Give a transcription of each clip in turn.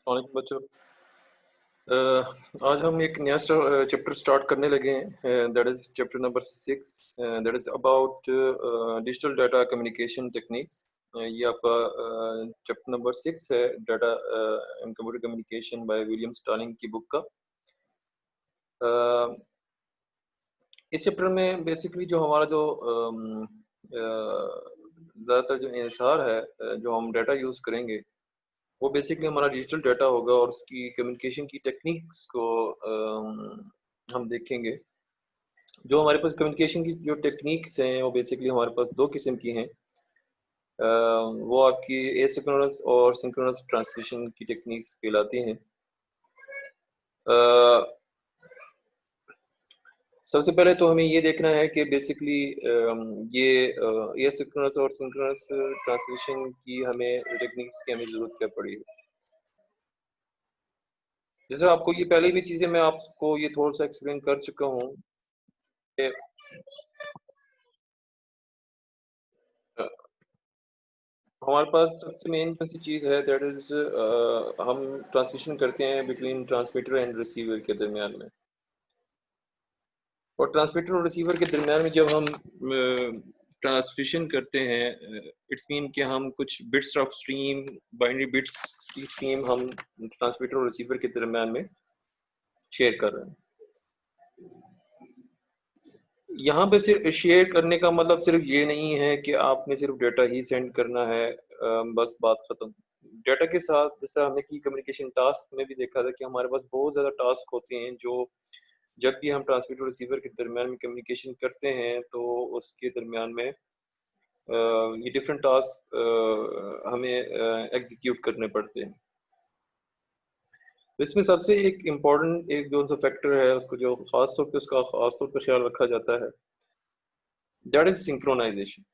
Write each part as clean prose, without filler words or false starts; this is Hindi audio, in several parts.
वालेकुम बच्चों। आज हम एक नया चैप्टर स्टार्ट करने लगे हैं, that is chapter number 6, that is about digital data communication techniques. ये आपका चैप्टर नंबर 6 है, data and computer communication by William Stallings की बुक का। इस चैप्टर में बेसिकली जो हमारा जो ज़्यादातर जो इंसार है, जो हम डाटा यूज़ करेंगे वो बेसिकली हमारा डिजिटल डाटा होगा और उसकी कम्युनिकेशन की टेक्निक्स को हम देखेंगे। जो हमारे पास कम्युनिकेशन की जो टेक्निक्स हैं वो बेसिकली हमारे पास 2 किस्म की हैं। वो आपकी एसिंक्रोनस और सिंक्रोनस ट्रांसमिशन की टेक्निक्स कहलाती हैं। सबसे पहले तो हमें ये देखना है कि बेसिकली ये एसिंक्रोनस और सिंक्रोनस ट्रांसमिशन की हमें टेक्निक्स की हमें ज़रूरत क्या पड़ी है। जैसे आपको ये पहले भी चीज़ें मैं आपको ये थोड़ा-सा एक्सप्लेन कर चुका हूँ कि अ, हमारे पास सबसे मेन कौन सी चीज़ है, दैट इज़ हम ट्रांसमिशन करते हैं बिटवीन ट्रांसमीटर एंड रिसीवर के दरमियान में। और ट्रांसमीटर और रिसीवर के दरमियान में जब हम ट्रांसमिशन करते हैं, इट्स मीन कि हम कुछ bits of stream, binary bits की स्ट्रीम हम ट्रांसमीटर और रिसीवर के दरमियान में शेयर कर रहे हैं। यहाँ पे सिर्फ शेयर करने का मतलब सिर्फ ये नहीं है कि आपने सिर्फ डेटा ही सेंड करना है, बस बात खत्म। डेटा के साथ जैसा हमने की कम्युनिकेशन टास्क में भी देखा था कि हमारे पास बहुत ज़्यादा टास्क होते हैं, जो जब भी हम ट्रांसमीटर और रिसीवर के दरमियान में कम्युनिकेशन करते हैं तो उसके दरमियान में ये डिफरेंट टास्क हमें एग्जीक्यूट करने पड़ते हैं। तो इसमें सबसे एक इम्पॉर्टेंट एक जो सा फैक्टर है उसको जो खास तौर पे उसका खास तौर पे ख्याल रखा जाता है, दैट इज सिंक्रोनाइजेशन।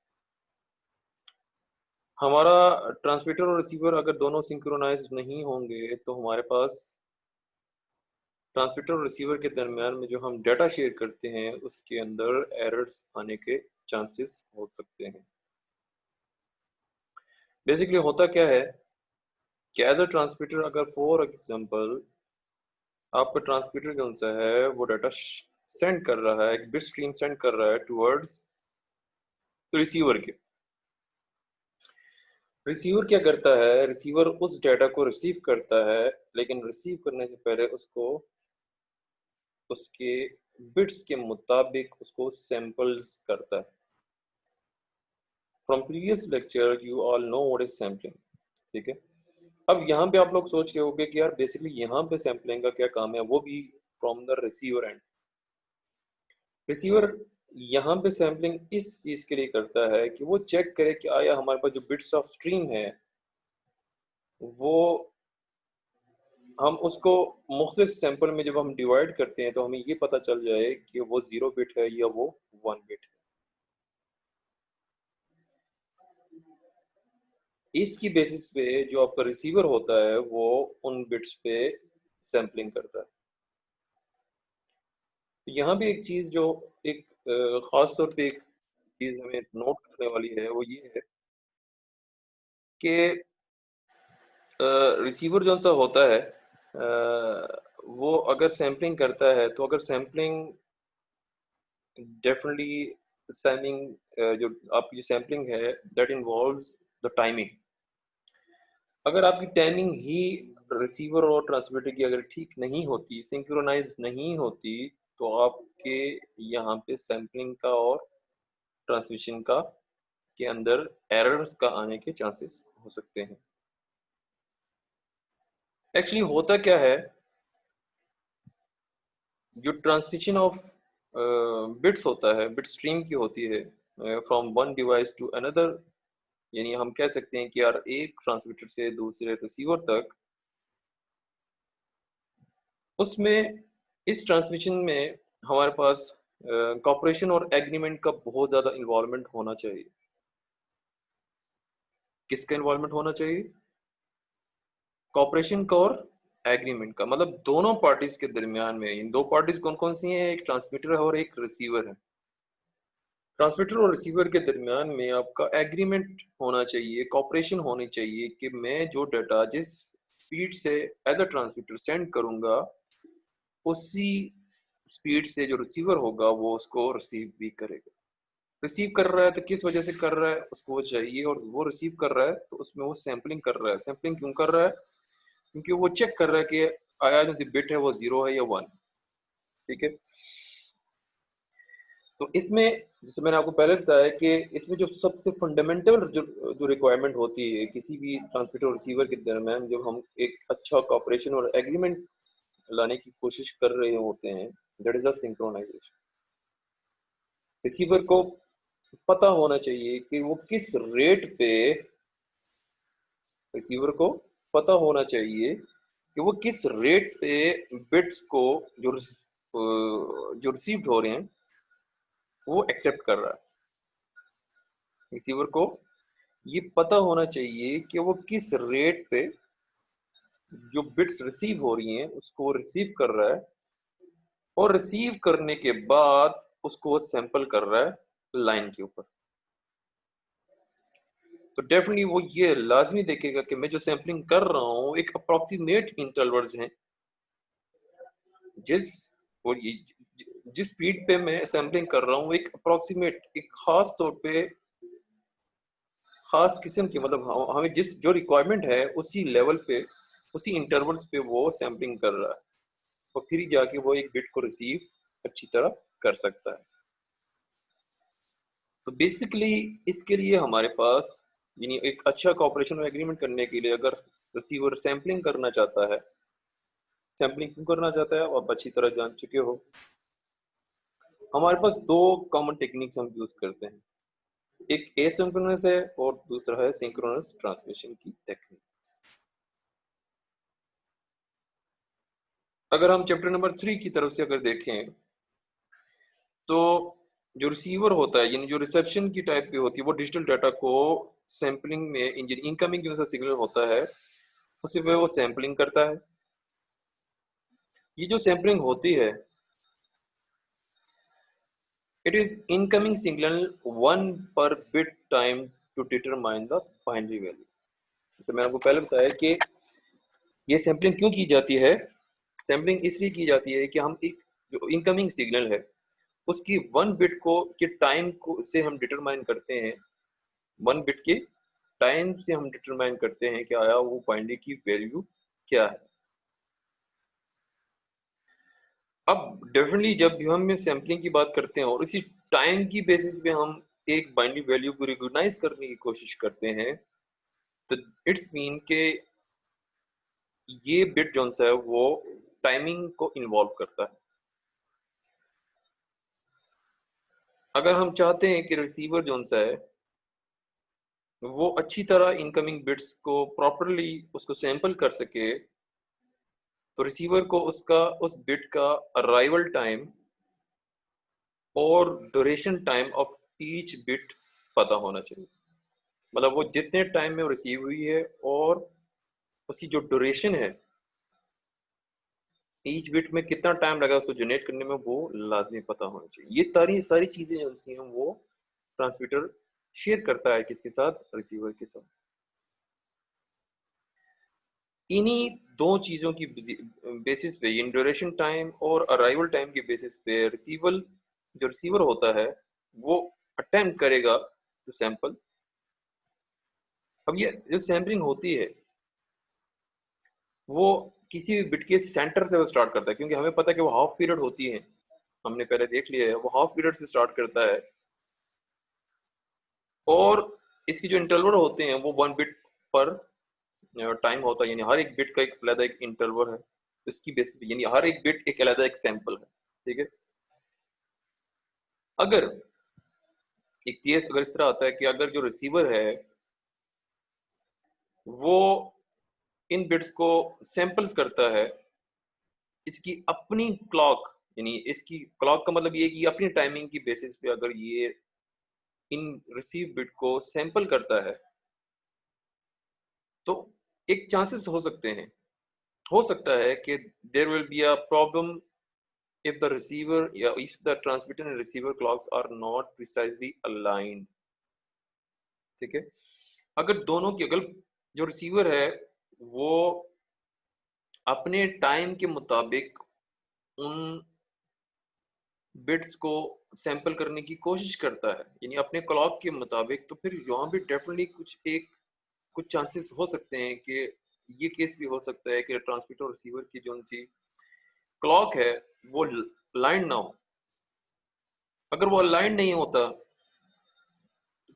हमारा ट्रांसमीटर और रिसीवर अगर दोनों सिंक्रोनाइज नहीं होंगे तो हमारे पास ट्रांसमीटर और रिसीवर के दरमियान में जो हम डाटा शेयर करते हैं उसके अंदर एरर्स आने के चांसेस हो सकते हैं। बेसिकली होता क्या है कि एज अ ट्रांसमीटर अगर फॉर एग्जांपल आपका ट्रांसमीटर कौन सा है वो डाटा सेंड कर रहा है, एक बिट स्ट्रीम सेंड कर रहा है टुवर्ड्स रिसीवर के। रिसीवर क्या करता है, रिसीवर उस डाटा को रिसीव करता है, लेकिन रिसीव करने से पहले उसको उसके बिट्स के मुताबिक उसको सैंपल्स करता है। From previous lecture you all know what is sampling, ठीक है। अब यहाँ पे आप लोग सोच रहे होंगे कि यार बेसिकली यहाँ पे सैम्पलिंग का क्या काम है, वो भी from the receiver and. Receiver यहाँ पे सैम्पलिंग इस चीज़ के लिए करता है कि वो चेक करे कि आया हमारे पास जो बिट्स ऑफ स्ट्रीम है वो हम उसको मुख्तलिफ सैंपल में जब हम डिवाइड करते हैं तो हमें ये पता चल जाए कि वो 0 बिट है या वो 1 बिट है। इसकी बेसिस पे जो आपका रिसीवर होता है वो उन बिट्स पे सैम्पलिंग करता है। तो यहाँ भी एक चीज़ जो एक ख़ास तौर पे एक चीज़ हमें नोट करने वाली है वो ये है कि रिसीवर जो सा होता है वो अगर सैम्पलिंग करता है तो अगर सैम्पलिंग डेफिनेटली सैम्पलिंग जो आपकी जो सैम्पलिंग है दैट इन्वॉल्व्स द टाइमिंग। अगर आपकी टाइमिंग ही रिसीवर और ट्रांसमीटर की अगर ठीक नहीं होती, सिंक्रोनाइज नहीं होती, तो आपके यहाँ पे सैम्पलिंग का और ट्रांसमिशन का के अंदर एरर्स का आने के चांसेस हो सकते हैं। एक्चुअली होता क्या है, जो ट्रांसमिशन ऑफ बिट्स होता है, बिट स्ट्रीम की होती है from one device to another, यानी हम कह सकते हैं कि यार एक ट्रांसमीटर से दूसरे रिसीवर तक, उसमें इस ट्रांसमिशन में हमारे पास कॉपरेशन और एग्रीमेंट का बहुत ज़्यादा इन्वॉल्वमेंट होना चाहिए। किसका इन्वॉल्वमेंट होना चाहिए? कॉपरेशन का और एग्रीमेंट का, मतलब दोनों पार्टीज के दरमियान में। इन दो पार्टीज कौन कौन सी हैं? एक ट्रांसमीटर है और एक रिसीवर है। ट्रांसमीटर और रिसीवर के दरमियान में आपका एग्रीमेंट होना चाहिए, कॉपरेशन होनी चाहिए कि मैं जो डाटा जिस स्पीड से एज अ ट्रांसमीटर सेंड करूंगा, उसी स्पीड से जो रिसीवर होगा वो उसको रिसीव भी करेगा। रिसीव कर रहा है तो किस वजह से कर रहा है, उसको वो चाहिए, और वो रिसीव कर रहा है तो उसमें वो सैम्पलिंग कर रहा है। सैम्पलिंग क्यों कर रहा है? क्योंकि वो चेक कर रहा है कि आया जो बिट है वो 0 है या 1। ठीक है, तो इसमें जैसे मैंने आपको पहले बताया कि इसमें जो सबसे फंडामेंटल जो रिक्वायरमेंट होती है किसी भी ट्रांसमीटर और रिसीवर के दरम्यान, जब हम एक अच्छा कॉपरेशन और एग्रीमेंट लाने की कोशिश कर रहे होते हैं, that is a synchronization. Receiver को पता होना चाहिए कि वो किस रेट पे, रिसीवर को पता होना चाहिए कि वो किस रेट पे बिट्स को जो रिसीव्ड हो रहे हैं वो एक्सेप्ट कर रहा है। रिसीवर को ये पता होना चाहिए कि वो किस रेट पे जो बिट्स रिसीव हो रही हैं उसको रिसीव कर रहा है, और रिसीव करने के बाद उसको वो सैंपल कर रहा है लाइन के ऊपर। तो डेफिनेटली वो ये लाजमी देखेगा कि मैं जो सैंपलिंग कर रहा हूँ एक अप्रोक्सीमेट इंटरवल्स हैं, जिस और ये जिस स्पीड पे मैं सैंपलिंग कर रहा हूँ एक अप्रोक्सीमेट, एक खास तौर पे खास किस्म की, मतलब हमें जिस जो रिक्वायरमेंट है उसी लेवल पे, उसी इंटरवल्स पे वो सैंपलिंग कर रहा है, और फिर ही जाके वो एक बिट को रिसीव अच्छी तरह कर सकता है। तो बेसिकली इसके लिए हमारे पास, यानी एक अच्छा कॉपरेशन एग्रीमेंट करने के लिए, अगर रिसीवर सैंपलिंग करना चाहता है, सैंपलिंग क्यों करना चाहता है आप अच्छी तरह जान चुके हो। हमारे पास दो कॉमन टेक्निक्स हम यूज करते हैं, एक एसिंक्रोनस है और दूसरा है सिंक्रोनस ट्रांसमिशन की टेक्निक। अगर हम चैप्टर नंबर 3 की तरफ से अगर देखें, तो जो रिसीवर होता है, यानी जो रिसेप्शन की टाइप की होती है, वो डिजिटल डाटा को सैंपलिंग में, इनकमिंग जो सा सिग्नल होता है उसी पे वो सैंपलिंग करता है। ये जो सैंपलिंग होती है, it is incoming signal 1 per bit time to determine the binary value. जैसे मैंने आपको पहले बताया कि ये सैंपलिंग क्यों की जाती है। सैंपलिंग इसलिए की जाती है कि हम एक जो इनकमिंग सिग्नल है उसकी 1 बिट को के टाइम को से हम डिटरमाइन करते हैं, 1 बिट के टाइम से हम डिटरमाइन करते हैं कि आया वो बाइनरी की वैल्यू क्या है। अब डेफिनेटली जब भी हम सैम्पलिंग की बात करते हैं और इसी टाइम की बेसिस पे हम एक बाइनरी वैल्यू को रिकॉग्नाइज करने की कोशिश करते हैं, तो इट्स मीन के ये बिट जो है वो टाइमिंग को इन्वॉल्व करता है। अगर हम चाहते हैं कि रिसीवर जो है वो अच्छी तरह इनकमिंग बिट्स को प्रॉपरली उसको सैंपल कर सके, तो रिसीवर को उसका उस बिट का अराइवल टाइम और duration time of each bit पता होना चाहिए। मतलब वो जितने टाइम में रिसीव हुई है और उसकी जो ड्यूरेशन है, ईच बिट में कितना टाइम लगा उसको जनरेट करने में, वो लाजमी पता होना चाहिए। ये सारी सारी चीजें जो हैं वो ट्रांसमीटर शेयर करता है किसके साथ, रिसीवर के साथ। इन्हीं दो चीजों की बेसिस पे, इन ड्यूरेशन टाइम और अराइवल टाइम के बेसिस पे रिसीवर, जो रिसीवर होता है वो अटेम्प्ट करेगा टू सैंपल। अब ये जो सैम्पलिंग होती है वो किसी भी बिट के सेंटर से वो स्टार्ट करता है, क्योंकि हमें पता है कि वो हाफ पीरियड होती है, हमने पहले देख लिया है, वो हाफ पीरियड से स्टार्ट करता है, और इसकी जो इंटरवल होते हैं वो 1 बिट पर टाइम होता है, यानी हर एक बिट का एक अलग एक इंटरवल है, इसकी बेसिस पे यानी हर एक बिट एक अलग एक सैंपल है। ठीक है, अगर एक केस अगर इस तरह आता है कि अगर जो रिसीवर है वो इन बिट्स को सैंपल्स करता है इसकी अपनी क्लॉक, यानी इसकी क्लॉक का मतलब ये कि अपनी टाइमिंग की बेसिस पे अगर ये इन रिसीव बिट को सैंपल करता है, तो एक चांसेस हो सकते हैं, हो सकता है कि there will be a problem if the receiver, yeah, if the transmitter and receiver clocks are not precisely aligned। ठीक है, अगर दोनों की, अगर जो रिसीवर है वो अपने टाइम के मुताबिक उन बिट्स को सैंपल करने की कोशिश करता है, यानी अपने क्लॉक के मुताबिक। तो फिर यहाँ पे डेफ़िनेटली कुछ चांसेस हो सकते हैं कि ये केस भी हो सकता है कि ट्रांसमीटर और रिसीवर की जो-सी क्लॉक है, वो ल अलाइन्ड ना हो। अगर वो अलाइन्ड नहीं होता,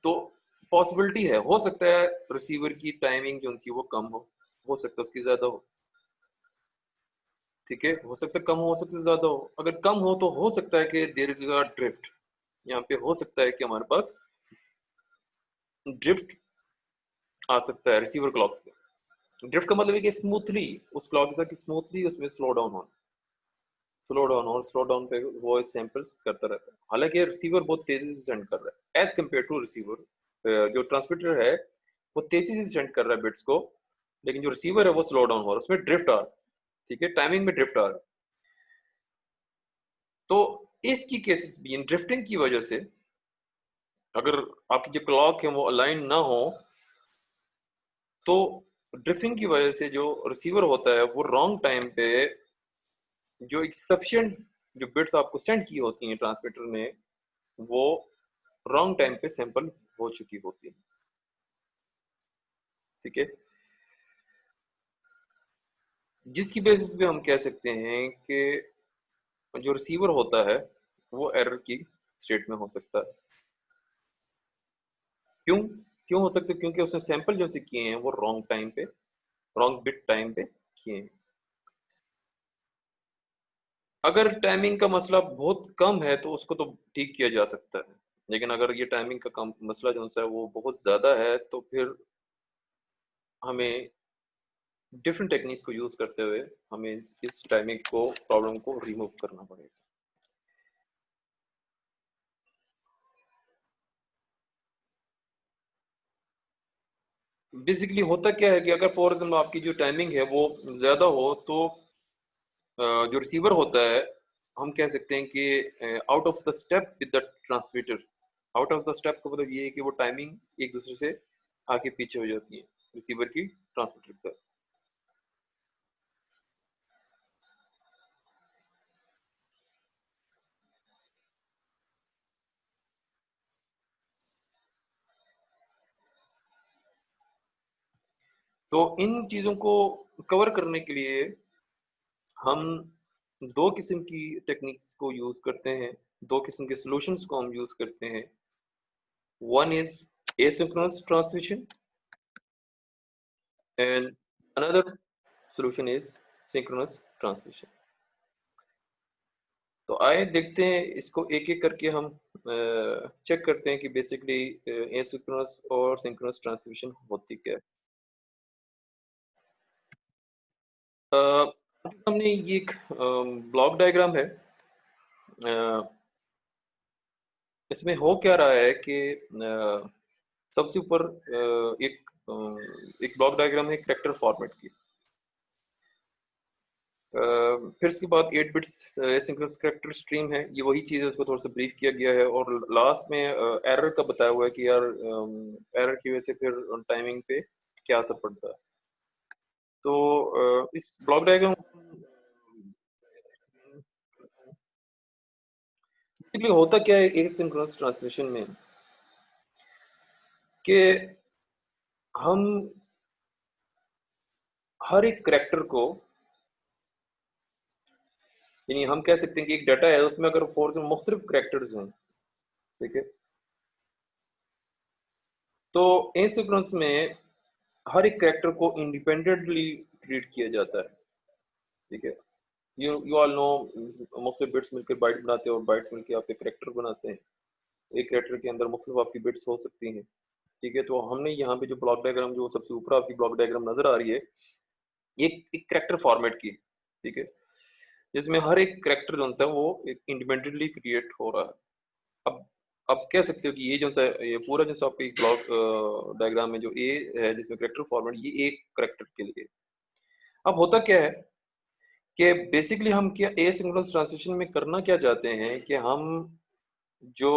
तो पॉसिबिलिटी है, हो सकता है रिसीवर की टाइमिंग जो-सी वो कम हो सकता है उसकी ज़्यादा हो, ठीक है? हो सकता है कम हो सकता है ज़्यादा हो। अगर कम हो तो हो सकता है कि देयर इज़ अ ड्रिफ्ट, यहाँ पे हो सकता है कि हमारे पास ड्रिफ्ट आ सकता है रिसीवर क्लॉक पे। ड्रिफ्ट का मतलब है कि स्मूथली उस क्लॉक के साथ स्मूथली उसमें स्लो डाउन पे वो सैंपल्स करता रहता है। हालांकि रिसीवर बहुत तेजी से सेंड कर रहा है एज कम्पेयर टू रिसीवर। जो ट्रांसमीटर है वो तेजी से सेंड कर रहा है बिट्स को, लेकिन जो रिसीवर है वो स्लो डाउन हो रहा है, उसमें ड्रिफ्ट आ रहा है, ठीक है, टाइमिंग में ड्रिफ्ट आ रहा है। तो इसकी केसेस भी इन ड्रिफ्टिंग की वजह से, अगर आपकी जो क्लॉक है वो अलाइन ना हो, तो ड्रिफ्टिंग की वजह से जो रिसीवर होता है वो रॉन्ग टाइम पे जो एक सफिशिएंट जो बिट्स आपको सेंड की होती हैं ट्रांसमीटर ने, वो रॉन्ग टाइम पे सैंपल हो चुकी होती है, ठीक है। जिसकी बेसिस पे हम कह सकते हैं कि जो रिसीवर होता है वो एरर की स्टेट में हो सकता है। क्यों क्यों हो सकता है? क्योंकि उसने सैंपल जो से किए हैं वो रॉन्ग टाइम पे, रॉन्ग बिट टाइम पे किए हैं। अगर टाइमिंग का मसला बहुत कम है तो उसको तो ठीक किया जा सकता है, लेकिन अगर ये टाइमिंग का कम मसला जो है वो बहुत ज़्यादा है, तो फिर हमें डिफरेंट टेक्निक्स को यूज़ करते हुए हमें इस टाइमिंग को प्रॉब्लम को रिमूव करना पड़ेगा। बेसिकली होता क्या है कि अगर फॉर एग्जाम्पल आपकी जो टाइमिंग है वो ज़्यादा हो, तो जो रिसीवर होता है, हम कह सकते हैं कि out of the step with the transmitter. Out of the step का मतलब ये है कि वो टाइमिंग एक दूसरे से आगे पीछे हो जाती है रिसीवर की ट्रांसमीटर के साथ। तो इन चीज़ों को कवर करने के लिए हम दो किस्म की टेक्निक्स को यूज़ करते हैं, दो किस्म के सॉल्यूशंस को हम यूज़ करते हैं। One is asynchronous transmission and another solution is synchronous transmission। तो आइए देखते हैं इसको एक-एक करके हम चेक करते हैं कि बेसिकली एसिंक्रोनस और सिंक्रोनस ट्रांसमिशन होती क्या है। आपके सामने ये एक ब्लॉक डायग्राम है। अ, इसमें हो क्या रहा है कि सबसे ऊपर एक ब्लॉक डायग्राम है कैरेक्टर फॉर्मेट की। फिर उसके बाद 8 बिट्स एसिंक्रोनस कैरेक्टर स्ट्रीम है, ये वही चीज़ है, उसको थोड़ा सा ब्रीफ किया गया है, और लास्ट में एरर का बताया हुआ है कि यार एरर की वजह से फिर टाइमिंग पे क्या असर पड़ता है। तो इस ब्लॉक डायग्राम बेसिकली होता क्या है एसिंक्रोनस ट्रांसमिशन में, कि हम हर एक कैरेक्टर को, यानी हम कह सकते हैं कि एक डाटा है उसमें अगर फोर से मुख्तलिफ कैरेक्टर्स हैं, ठीक है, तो एसिंक्रोनस में हर एक कैरेक्टर को इंडिपेंडेंटली ट्रीट किया जाता है, ठीक है। यू ऑल नो मुख्तलिफ बिट्स मिलकर बाइट बनाते हैं और बाइट्स मिलकर आपके कैरेक्टर बनाते हैं। एक कैरेक्टर के अंदर मुख्तलिफ आपकी बिट्स हो सकती हैं, ठीक है। तो हमने यहाँ पे जो ब्लॉक डायग्राम जो सबसे ऊपर आपकी ब्लॉक डायग्राम नजर आ रही है, एक कैरेक्टर फॉर्मेट की, ठीक है, जिसमें हर एक कैरेक्टर जो है वो एक इंडिपेंडेंटली क्रिएट हो रहा है। अब आप कह सकते हो कि ये जो सा ये पूरा जो सा आपका एक ब्लॉक डायग्राम में जो ए है जिसमें कैरेक्टर फॉर्मेट, ये एक कैरेक्टर के लिए। अब होता क्या है कि बेसिकली हम क्या एसिंक्रोनस ट्रांसलेशन में करना क्या चाहते हैं कि हम जो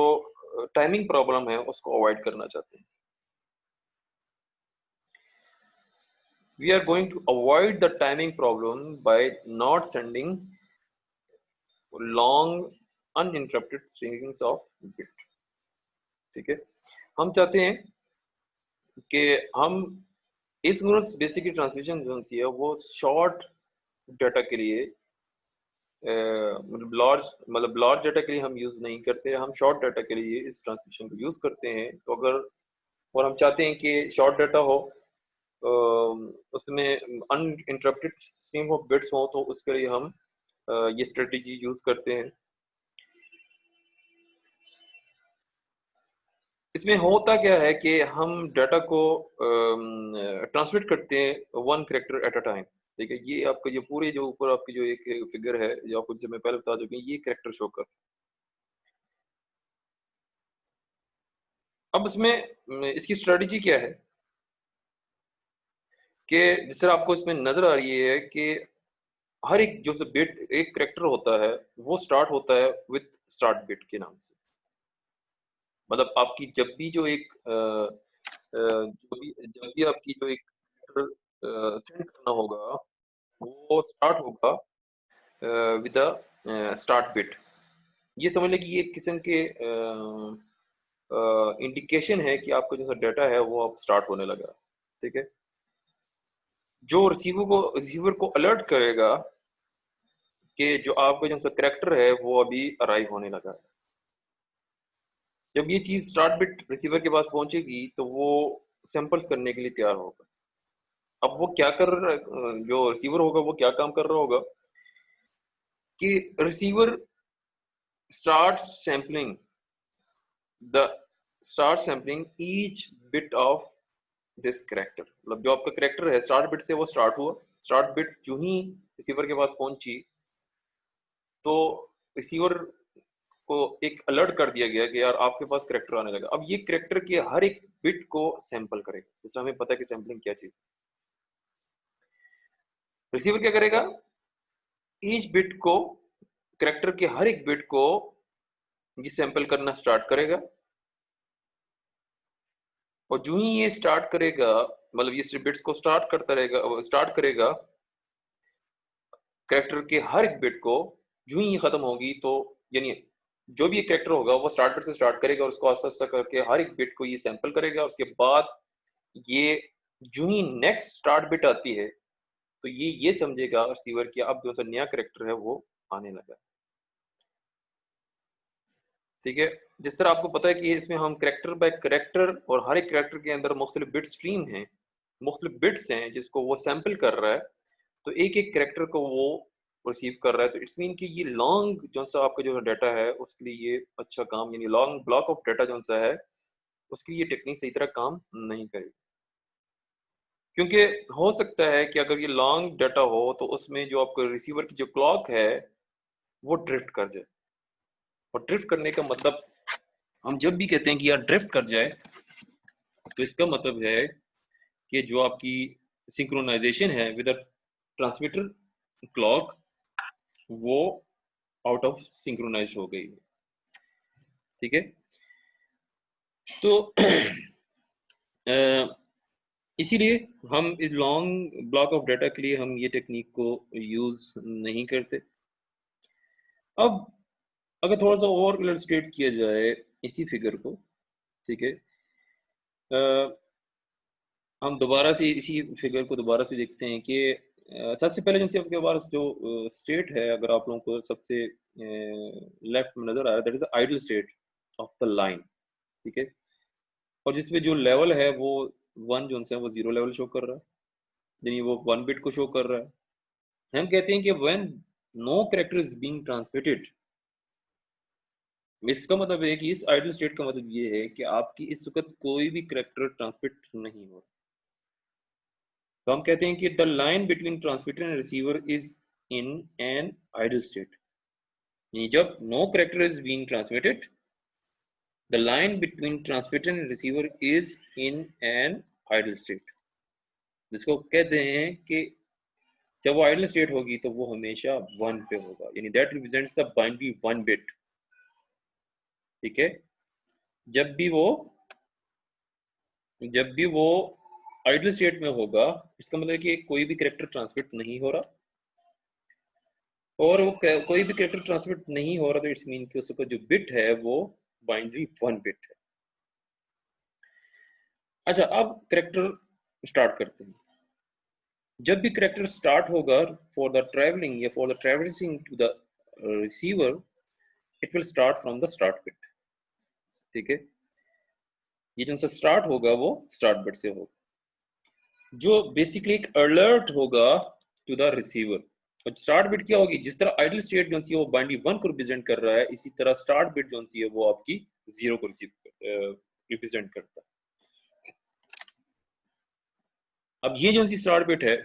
टाइमिंग प्रॉब्लम है उसको अवॉइड करना चाहते हैं। we are going to avoid the timing problem by not sending long uninterrupted strings of bit। ठीक है, हम चाहते हैं कि हम एसिंक्रोनस बेसिकली ट्रांसमिशन जो है वो शॉर्ट डाटा के लिए मतलब लार्ज डाटा के लिए हम यूज नहीं करते, हम शॉर्ट डाटा के लिए इस ट्रांसमिशन को यूज करते हैं। तो अगर और हम चाहते हैं कि शॉर्ट डाटा हो, उसमें अनइंटरप्टेड स्ट्रीम ऑफ बिट्स हो, तो उसके लिए हम ये स्ट्रेटजी यूज करते हैं। इसमें होता क्या है कि हम डाटा को ट्रांसमिट करते हैं one character at a time. ठीक है, ये आपका ये पूरे जो ऊपर आपकी जो एक फिगर है जो आपको, जैसे मैं पहले बता चुकी हूँ, ये कैरेक्टर शो कर। अब इसमें इसकी स्ट्रेटजी क्या है कि जिस तरह आपको इसमें नजर आ रही है कि हर एक जो बिट एक कैरेक्टर होता है वो स्टार्ट होता है विथ स्टार्ट बिट के नाम से। मतलब आपकी जब भी जो एक जब भी आपकी जो एक सेंड करना होगा वो स्टार्ट होगा विद स्टार्ट बिट। ये समझ लें कि ये एक किस्म के इंडिकेशन है कि आपका जो डाटा है वो अब स्टार्ट होने लगा। ठीक है, जो रिसीवर को अलर्ट करेगा कि जो आपका जो कैरेक्टर है वो अभी अराइव होने लगा है। जब ये चीज स्टार्ट बिट रिसीवर के पास पहुंचेगी तो वो सैंपल्स करने के लिए तैयार होगा। अब वो क्या कर रहा है, जो रिसीवर होगा वो क्या काम कर रहा होगा कि receiver start sampling the start sampling each bit of this character. मतलब जो आपका कैरेक्टर है स्टार्ट बिट से वो स्टार्ट हुआ, स्टार्ट बिट जो ही रिसीवर के पास पहुंची तो रिसीवर को एक अलर्ट कर दिया गया कि यार आपके पास कैरेक्टर आने लगा। अब ये कैरेक्टर के हर एक बिट को सैंपल करेगा। जैसे हमें पता है कि सैंपलिंग क्या चीज। रिसीवर क्या करेगा, ईच बिट को, कैरेक्टर के हर एक बिट को ये सैंपल करना स्टार्ट करेगा। और जो ही ये स्टार्ट करेगा, मतलब ये बिट्स को स्टार्ट करता रहेगा, स्टार्ट करेगा कैरेक्टर के हर एक बिट को। जो ही ये खत्म होगी तो यानी जो भी एक कैरेक्टर होगा वो स्टार्ट बिट से स्टार्ट करेगा और उसको आस्ता आस्ता करके हर एक बिट को ये सैंपल करेगा। उसके बाद ये जो ही नेक्स्ट स्टार्ट बिट आती है तो ये समझेगा रिसीवर कि अब जो सा नया कैरेक्टर है वो आने लगा। ठीक है, जिस तरह आपको पता है कि इसमें हम कैरेक्टर बाय कैरेक्टर और हर एक कैरेक्टर के अंदर मुख्तलिफ बिट स्ट्रीम हैं, मुख्तलिफ बिट्स हैं जिसको वो सैंपल कर रहा है। तो एक एक कैरेक्टर को वो रिसीव कर रहा है। तो इट्स मीन कि ये लॉन्ग जो सा आपका जो डाटा है उसके लिए ये अच्छा काम, यानी लॉन्ग ब्लॉक ऑफ डाटा जो सा है उसके लिए ये टेक्निक सही तरह काम नहीं करेगी। क्योंकि हो सकता है कि अगर ये लॉन्ग डाटा हो तो उसमें जो आपका रिसीवर की जो क्लॉक है वो ड्रिफ्ट कर जाए। और ड्रिफ्ट करने का मतलब, हम जब भी कहते हैं कि यार ड्रिफ्ट कर जाए तो इसका मतलब है कि जो आपकी सिंक्रोनाइजेशन है विद ट्रांसमीटर क्लॉक वो आउट ऑफ सिंक्रोनाइज हो गई है। ठीक है, तो इसीलिए हम इस लॉन्ग ब्लॉक ऑफ डाटा के लिए हम ये टेक्निक को यूज नहीं करते। अब अगर थोड़ा सा और इलस्ट्रेट किया जाए इसी फिगर को, ठीक है, हम दोबारा से इसी फिगर को दोबारा से देखते हैं कि सबसे पहले जिनसे आपके पास जो स्टेट है, अगर आप लोगों को सबसे लेफ्ट में नजर आ रहा है, that is idle state of the line. ठीक है, और जिसमें जो लेवल है वो वन जो है वो जीरो लेवल शो कर रहा है, यानी वो वन बिट को शो कर रहा है। हम कहते हैं कि when no character is being transmitted, इसका मतलब है कि इस आइडल स्टेट का मतलब ये है कि आपकी इस वक्त कोई भी कैरेक्टर ट्रांसमिट नहीं हो रहा। तो हम कहते हैं कि the line between transmitter and receiver is in an idle state. जब no character is being transmitted, the line between transmitter and receiver is in an idle state, जिसको कहते हैं कि जब वो आइडल स्टेट होगी तो वो हमेशा वन पे होगा, यानी that represents the binary one bit. ठीक है, जब भी वो जब भी वो आइडल स्टेट में होगा, इसका मतलब कि कोई भी कैरेक्टर ट्रांसमिट नहीं हो रहा, और वो कोई भी कैरेक्टर ट्रांसमिट नहीं हो रहा, तो इट्स मीन कि उसका जो बिट है वो बाइनरी 1 बिट है। अच्छा, अब कैरेक्टर स्टार्ट करते हैं। जब भी कैरेक्टर स्टार्ट होगा फॉर द ट्रैवलिंग या for the travelling to the receiver, it will start from the start bit. ठीक है, ये जो सा स्टार्ट होगा वो स्टार्ट बिट से होगा, जो बेसिकली एक अलर्ट होगा टू द रिसीवर। और स्टार्ट बिट क्या होगी, जिस तरह आइडल स्टेट जो सी है वो बाइनरी 1 को रिप्रेजेंट कर रहा है, इसी तरह स्टार्ट बिट जो सी है वो आपकी 0 को रिप्रेजेंट करता है। अब ये जो सी स्टार्ट बिट है,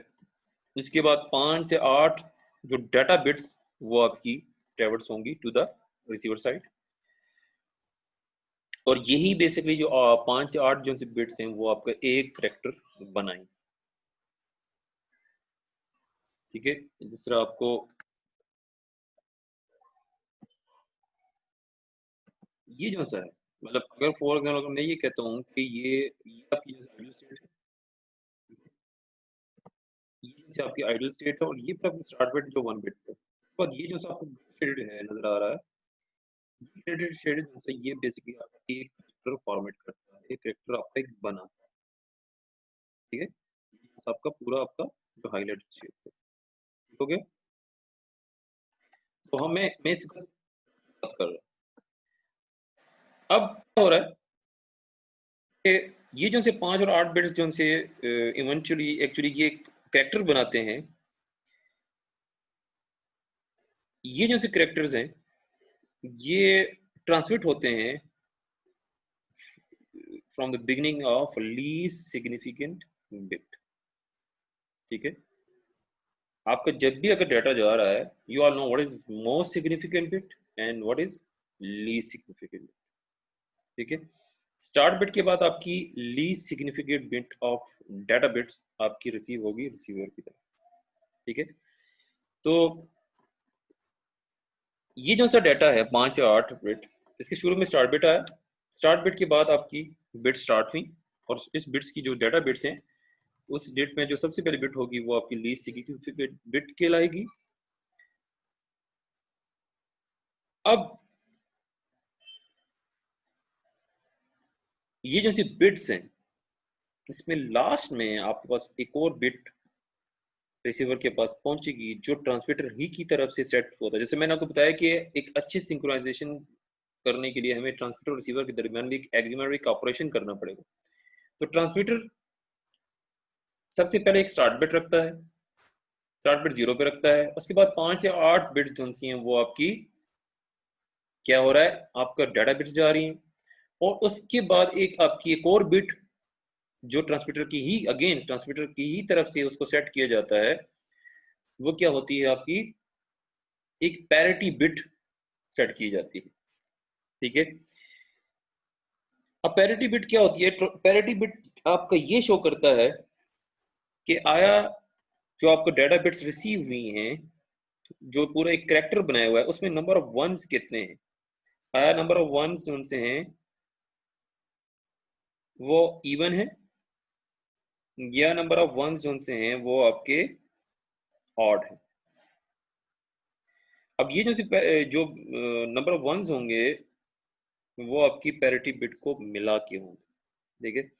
इसके बाद 5 से 8 जो डाटा बिट्स वो आपकी ट्रेवर्स होंगी टू द रिसीवर साइड, और यही बेसिकली जो 5 से 8 जो सी बिट्स हैं वो आपका एक करेक्टर बनाएंगे। ठीक है, जिस तरह आपको ये जो सा है, मतलब अगर फॉर एग्जाम्पल मैं ये कहता हूँ कि ये आपकी जो आइडल स्टेट है, ये जैसे आपकी आइडल स्टेट है, और ये फिर आपकी स्टार्ट बिट जो 1 बिट है, उसके बाद ये जो सा आपको शेडेड है नजर आ रहा है, ये शेडेड शेडेड जैसे ये बेसिकली आपका एक कैरेक्टर फॉर्मेट करता है, एक कैरेक्टर आपका एक बना। ठीक है, ये आपका पूरा आपका जो हाईलाइट शेप है, ठीक हो गया। तो मैं इसका बात कर रहा हूँ। अब क्या हो रहा है कि ये जो से 5 और 8 बिट्स जो से इवेंचुअली एक्चुअली ये कैरेक्टर बनाते हैं, ये जो से कैरेक्टर्स हैं ये ट्रांसमिट होते हैं from the beginning of least significant bit. ठीक है, आपका जब भी अगर डाटा जा रहा है, you all know what is most significant bit and what is least significant bit. ठीक है, स्टार्ट बिट के बाद आपकी least significant bit of data bits आपकी रिसीव होगी रिसीवर की तरफ। ठीक है, तो ये जो सा डाटा है 5 से 8 बिट, इसके शुरू में स्टार्ट बिट आया, स्टार्ट बिट के बाद आपकी बिट स्टार्ट हुई, और इस बिट्स की जो डाटा बिट्स हैं, उस डेट में जो सबसे पहले बिट होगी वो आपकी लीस्ट सिग्निफिकेंट बिट कहलाएगी। अब ये जो सी बिट्स हैं, इसमें लास्ट में आपके पास एक और बिट रिसीवर के पास पहुंचेगी जो ट्रांसमीटर ही की तरफ से सेट होता है। जैसे मैंने आपको बताया कि एक अच्छी सिंक्रोनाइजेशन करने के लिए हमें ट्रांसमीटर और रिसीवर के दरमियान भी एक एग्रीमेंट, एक ऑपरेशन करना पड़ेगा। तो ट्रांसमीटर सबसे पहले एक स्टार्ट बिट रखता है, स्टार्ट बिट 0 पे रखता है, उसके बाद 5 से 8 बिट्स जो सी हैं वो आपकी क्या हो रहा है, आपका डाटा बिट्स जा रही हैं, और उसके बाद एक आपकी एक और बिट जो ट्रांसमीटर की ही अगेन ट्रांसमीटर की ही तरफ से उसको सेट किया जाता है, वो क्या होती है आपकी एक पैरिटी बिट सेट की जाती है। ठीक है, अब पैरिटी बिट क्या होती है, पैरिटी बिट आपका ये शो करता है कि आया जो आपको डाटा बिट्स रिसीव हुई हैं, जो पूरा एक करेक्टर बनाया हुआ है उसमें नंबर ऑफ वंस कितने हैं, आया नंबर ऑफ वंस जो उनसे हैं वो इवन है, या नंबर ऑफ वंस जो उनसे हैं वो आपके ऑड है। अब ये जो नंबर ऑफ वंस होंगे वो आपकी पैरिटी बिट को मिला के होंगे। देखिए,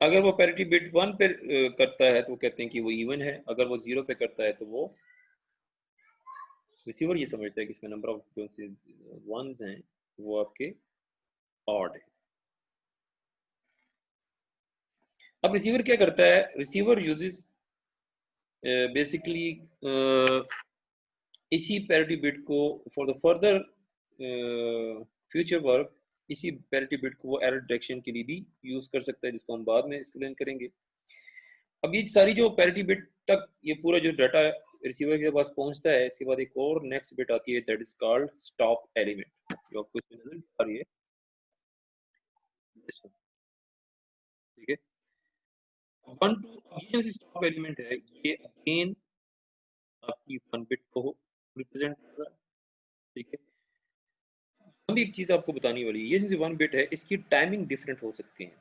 अगर वो पैरिटी बिट 1 पे करता है तो वो कहते हैं कि वो इवन है, अगर वो 0 पे करता है तो वो रिसीवर ये समझता है कि इसमें नंबर ऑफ जो वंस हैं वो आपके ऑड है। अब रिसीवर क्या करता है, रिसीवर यूजेस बेसिकली इसी पैरिटी बिट को for the further future work, इसी पैरिटी बिट को वो एरर डिटेक्शन के लिए भी यूज कर सकता है, जिसको हम बाद में एक्सप्लेन करेंगे। अब ये सारी जो पैरिटी बिट तक ये पूरा जो डाटा रिसीवर के पास पहुंचता है, इसके बाद एक और नेक्स्ट बिट आती है, that is called stop element, जो आपको इसमें नजर आ रही है। ठीक है, वन टू ये जो स्टॉप एलिमेंट है ये अगेन आपकी वन बिट को रिप्रेजेंट कर रहा है। ठीक है, हम भी एक चीज़ आपको बताने वाली है, ये जो 1 बिट है इसकी टाइमिंग डिफरेंट हो सकती है।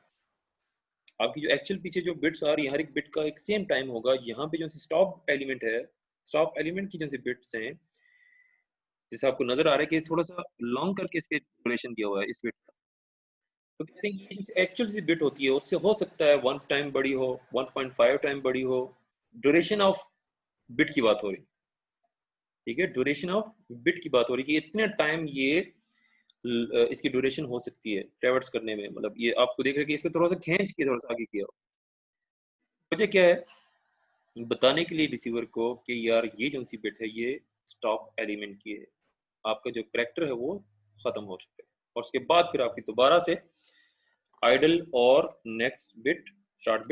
आपकी जो एक्चुअल पीछे जो बिट्स आ रही है, हर एक बिट का एक सेम टाइम होगा। यहाँ पे जो स्टॉप एलिमेंट है, स्टॉप एलिमेंट की जो बिट्स हैं, जैसे आपको नज़र आ रहा है कि थोड़ा-सा लॉन्ग करके इसके ड्यूरेशन दिया हुआ है इस बिट का। तो कहते हैं कि ये जो एक्चुअल सी बिट होती है, उससे हो सकता है 1 टाइम बड़ी हो, 1.5 टाइम बड़ी हो। ड्यूरेशन ऑफ बिट की बात हो रही है, ठीक है? ड्यूरेशन ऑफ बिट की बात हो रही है कि इतने टाइम ये इसकी ड्यूरेशन हो सकती है ट्रैवर्स करने में। मतलब ये आपको देख रहे हैं कि इसको थोड़ा-सा खींच के थोड़ा-सा आगे किया हो। वजह क्या है? बताने के लिए रिसीवर को कि यार ये जो-सी बिट है ये स्टॉप एलिमेंट की है। आपका जो करैक्टर है वो खत्म हो चुका है और उसके बाद फिर आपकी दोबारा से आइडल और नेक्स्ट बिट स्टार्ट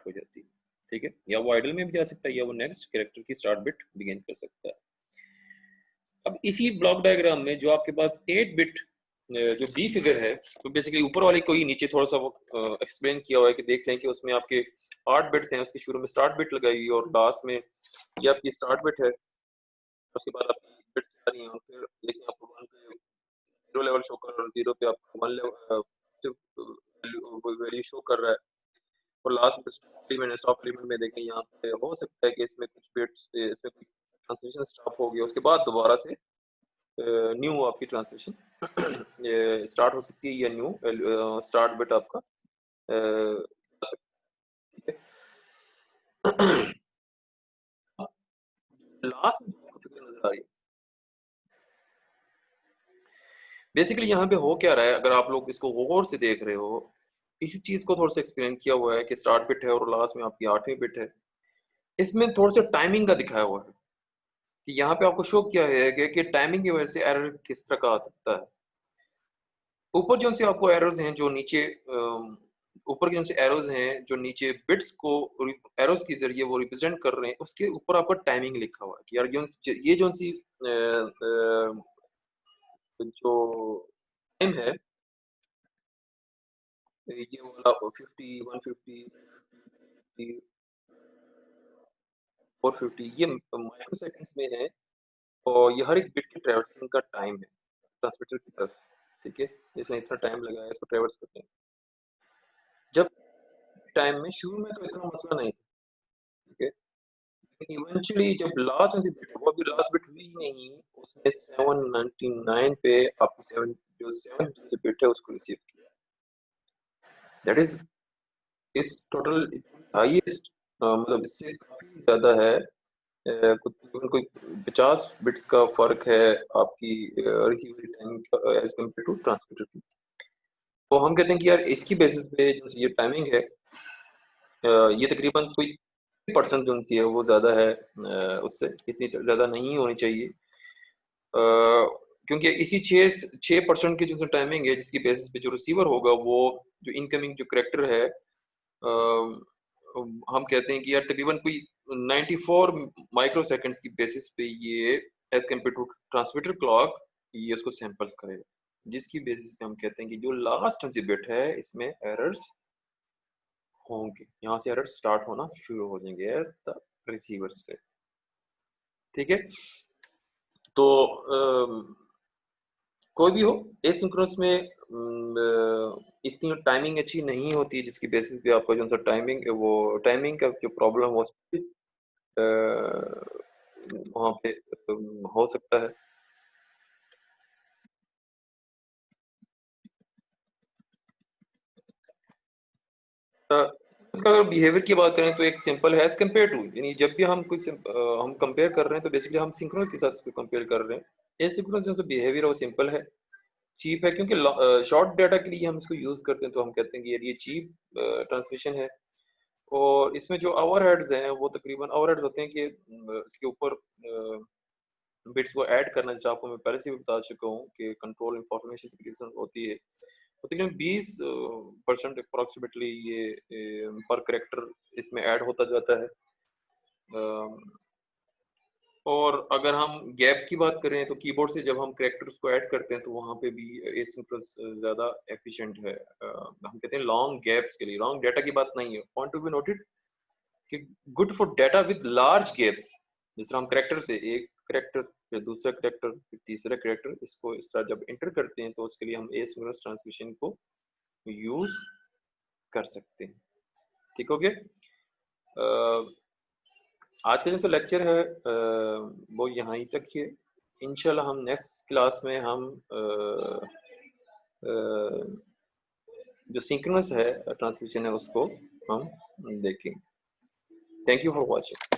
हो जाती है, ठीक है? या वो आइडल में भी जा सकता है या वो नेक्स्ट कैरेक्टर की स्टार्ट बिट बिगिन कर सकता है। अब इसी ब्लॉक डायग्राम में जो आपके पास 8 बिट जो बी फिगर है, तो बेसिकली ऊपर वाले को ही नीचे थोड़ा सा वो एक्सप्लेन किया हुआ है कि देख लें कि उसमें आपके 8 बिट्स हैं, उसके शुरू में स्टार्ट बिट लगाई हुई है और लास्ट में ये आपकी स्टार्ट बिट है। उसके बाद आपकी बिट्स आ रही हैं और फिर देखिए आपको 1 पे 0 लेवल शो कर रहा है और 0 पे आपको 1 लेवल वैल्यू शो कर रहा है और लास्ट में स्टॉप एलिमेंट में देखें यहाँ पे हो सकता है कि इसमें कुछ बिट्स इसमें कुछ ट्रांसलेशन स्टॉप हो गया, उसके बाद दोबारा से न्यू आपकी ट्रांसलेशन ये स्टार्ट हो सकती है या न्यू स्टार्ट बिट आपका आ सकता है, ठीक है? लास्ट में जो आपको फिगर नजर आ रही है, बेसिकली यहाँ पे हो क्या रहा है, अगर आप लोग इसको गौर से देख रहे हो, इसी चीज को थोड़ा सा एक्सप्लेन किया हुआ है कि स्टार्ट बिट है और लास्ट में आपकी 8वीं बिट है। इसमें थोड़ा सा टाइमिंग का दिखाया हुआ है कि यहाँ पे आपको शो किया है कि टाइमिंग की वजह से एरर किस तरह का आ सकता है। ऊपर जो से आपको एरोज़ हैं जो नीचे ऊपर के जो से एरोज़ हैं जो नीचे बिट्स को एरोज़ के ज़रिए वो रिप्रेज़ेंट कर रहे हैं, उसके ऊपर आपका टाइमिंग लिखा हुआ है कि यार ये जो-सी जो टाइम है, ये वाला 50, 150, 450 ये माइक्रो सेकंड्स में है और ये हर एक बिट की ट्रैवर्सिंग का टाइम है, ट्रांसमीटर की तरफ, ठीक है? इसने इतना टाइम लगाया इसको ट्रैवर्स करने में। जब टाइम में शुरू में तो इतना मसला नहीं था, ठीक है? इवेंचुअली जब लास्ट में से बिट वो अभी लास्ट बिट हुई ही नहीं, उसने 799 पे आपकी 7 जो बिट है उसको रिसीव किया। दैट इज इस टोटल हाईएस्ट मतलब इससे काफी ज्यादा है। तकरीबन कोई 50 बिट्स का फर्क है आपकी रिसीवरी टाइम का एज कम्पेयर टू ट्रांसमीटर की। तो हम कहते हैं कि यार इसकी बेसिस पे जो ये टाइमिंग है ये तकरीबन कोई परसेंट जो सी है वो ज़्यादा है उससे इतनी ज़्यादा नहीं होनी चाहिए। क्योंकि इसी 6% की जो टाइमिंग है जिसकी बेसिस पे जो रिसीवर होगा वो जो इनकमिंग जो करैक्टर है हम कहते हैं कि यार तकरीबन कोई 94 माइक्रो सेकंड्स की बेसिस पे ये as compare to transmitter clock ये उसको सैंपल्स करेगा, जिसकी बेसिस पे हम कहते हैं कि जो लास्ट जो बिट है इसमें एरर्स होंगे, यहाँ से एरर स्टार्ट होना शुरू हो जाएंगे एट द रिसीवर से, ठीक है? तो कोई भी हो एसिंक्रोनस में इतनी टाइमिंग अच्छी नहीं होती जिसकी बेसिस पे आपका जो सा टाइमिंग है वो टाइमिंग का जो प्रॉब्लम हो सकती वहाँ पे हो सकता है। इसका अगर बिहेवियर की बात करें तो एक सिंपल है एज कम्पेयर टू, यानी जब भी हम कुछ हम कंपेयर कर रहे हैं तो बेसिकली हम सिंक्रोनस के साथ इसको कंपेयर कर रहे हैं। एसिंक्रोनस जो बिहेवियर है वो सिंपल है, चीप है, क्योंकि शॉर्ट डाटा के लिए हम इसको यूज करते हैं तो हम कहते हैं कि यार ये चीप ट्रांसमिशन है। और इसमें जो ओवरहेड्स हैं वो तकरीबन ओवरहेड्स होते हैं कि इसके ऊपर बिट्स को ऐड करना, जैसे आपको मैं पहले से भी बता चुका हूँ कि कंट्रोल इंफॉर्मेशन तकरीबन होती है तो तकरीबन 20% अप्रॉक्सीमेटली ये पर करेक्टर इसमें ऐड होता जाता है। और अगर हम गैप्स की बात करें तो कीबोर्ड से जब हम कैरेक्टर्स को ऐड करते हैं तो वहाँ पे भी एसिंक्रोनस ज़्यादा एफिशिएंट है। हम कहते हैं लॉन्ग गैप्स के लिए, लॉन्ग डाटा की बात नहीं है, पॉइंट टू बी नोटेड कि good for data with large gaps. जिस तरह हम कैरेक्टर से एक करैक्टर, फिर दूसरा करैक्टर, फिर तीसरा करैक्टर, इसको इस तरह जब एंटर करते हैं तो उसके लिए हम एसिंक्रोनस ट्रांसमिशन को यूज कर सकते हैं। ठीक हो गया। आज का जो लेक्चर है वो यहाँ ही तक ही है। इंशाल्लाह हम नेक्स्ट क्लास में हम जो सिंक्रोनस है ट्रांसमिशन है उसको हम देखेंगे। Thank you for watching.